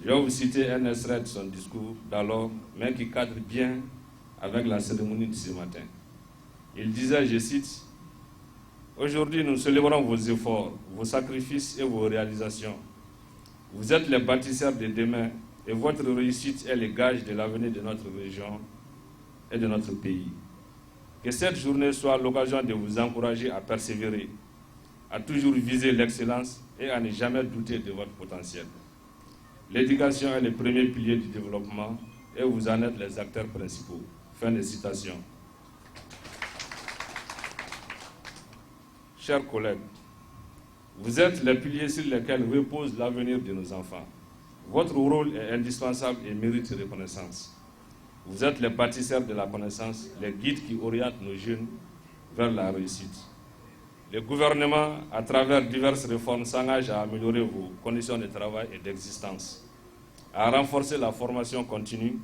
Je vais vous citer un extrait de son discours d'alors, mais qui cadre bien avec la cérémonie de ce matin. Il disait, je cite, « Aujourd'hui, nous célébrons vos efforts, vos sacrifices et vos réalisations. Vous êtes les bâtisseurs de demain et votre réussite est le gage de l'avenir de notre région et de notre pays. Que cette journée soit l'occasion de vous encourager à persévérer, à toujours viser l'excellence et à ne jamais douter de votre potentiel. L'éducation est le premier pilier du développement et vous en êtes les acteurs principaux. » Fin de citation. Chers collègues, vous êtes les piliers sur lesquels repose l'avenir de nos enfants. Votre rôle est indispensable et mérite reconnaissance. Vous êtes les bâtisseurs de la connaissance, les guides qui orientent nos jeunes vers la réussite. Le gouvernement, à travers diverses réformes, s'engage à améliorer vos conditions de travail et d'existence, à renforcer la formation continue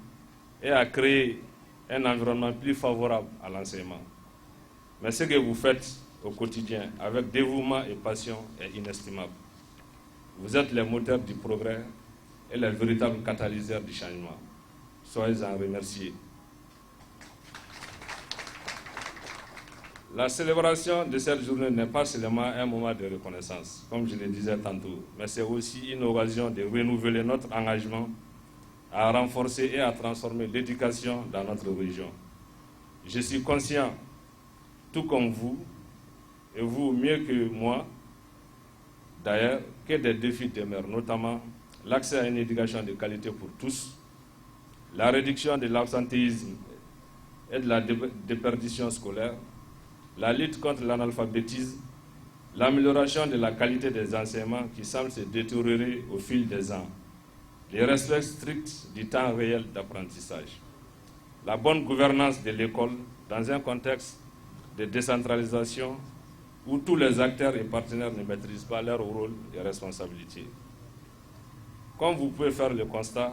et à créer un environnement plus favorable à l'enseignement. Mais ce que vous faites au quotidien, avec dévouement et passion, est inestimable. Vous êtes les moteurs du progrès et les véritables catalyseurs du changement. Soyez-en remerciés. La célébration de cette journée n'est pas seulement un moment de reconnaissance, comme je le disais tantôt, mais c'est aussi une occasion de renouveler notre engagement à renforcer et à transformer l'éducation dans notre région. Je suis conscient, tout comme vous, et vous mieux que moi, d'ailleurs, que des défis demeurent, notamment l'accès à une éducation de qualité pour tous, la réduction de l'absentéisme et de la déperdition scolaire, la lutte contre l'analphabétisme, l'amélioration de la qualité des enseignements qui semble se détériorer au fil des ans, le respect strict du temps réel d'apprentissage, la bonne gouvernance de l'école dans un contexte de décentralisation où tous les acteurs et partenaires ne maîtrisent pas leur rôle et responsabilités. Comme vous pouvez faire le constat,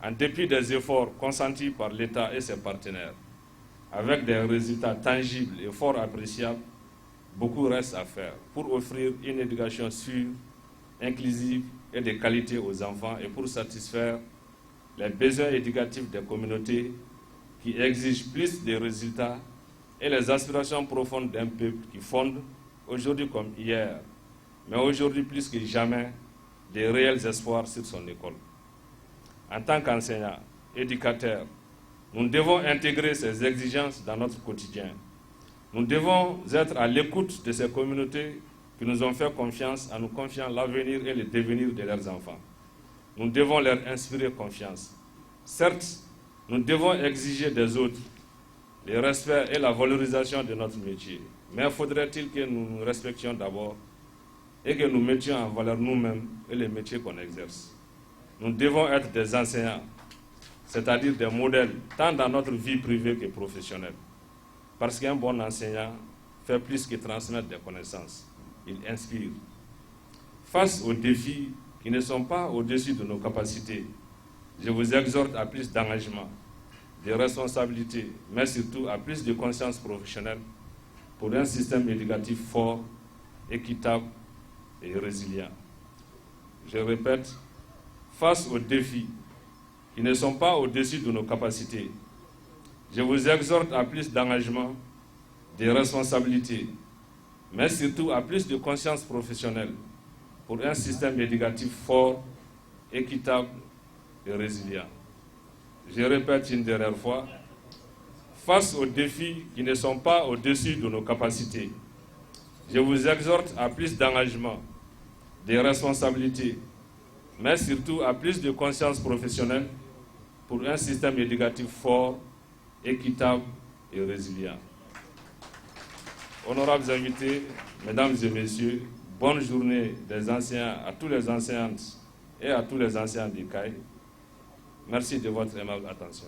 en dépit des efforts consentis par l'État et ses partenaires, avec des résultats tangibles et fort appréciables, beaucoup reste à faire pour offrir une éducation sûre, inclusive et de qualité aux enfants et pour satisfaire les besoins éducatifs des communautés qui exigent plus de résultats et les aspirations profondes d'un peuple qui fonde, aujourd'hui comme hier, mais aujourd'hui plus que jamais, des réels espoirs sur son école. En tant qu'enseignants, éducateurs, nous devons intégrer ces exigences dans notre quotidien. Nous devons être à l'écoute de ces communautés qui nous ont fait confiance en nous confiant l'avenir et le devenir de leurs enfants. Nous devons leur inspirer confiance. Certes, nous devons exiger des autres le respect et la valorisation de notre métier. Mais faudrait-il que nous nous respections d'abord et que nous mettions en valeur nous-mêmes et les métiers qu'on exerce. Nous devons être des enseignants, c'est-à-dire des modèles, tant dans notre vie privée que professionnelle. Parce qu'un bon enseignant fait plus que transmettre des connaissances. Il inspire. Face aux défis qui ne sont pas au-dessus de nos capacités, je vous exhorte à plus d'engagement, de responsabilité, mais surtout à plus de conscience professionnelle pour un système éducatif fort, équitable et résilient. Je répète, face aux défis qui ne sont pas au-dessus de nos capacités, je vous exhorte à plus d'engagement, de responsabilité, mais surtout à plus de conscience professionnelle pour un système éducatif fort, équitable et résilient. Je répète une dernière fois, face aux défis qui ne sont pas au-dessus de nos capacités, je vous exhorte à plus d'engagement, de responsabilité, mais surtout à plus de conscience professionnelle pour un système éducatif fort, équitable et résilient. Honorables invités, mesdames et messieurs, bonne journée des enseignants à tous les enseignantes et à tous les enseignants du CAI. Merci de votre aimable attention.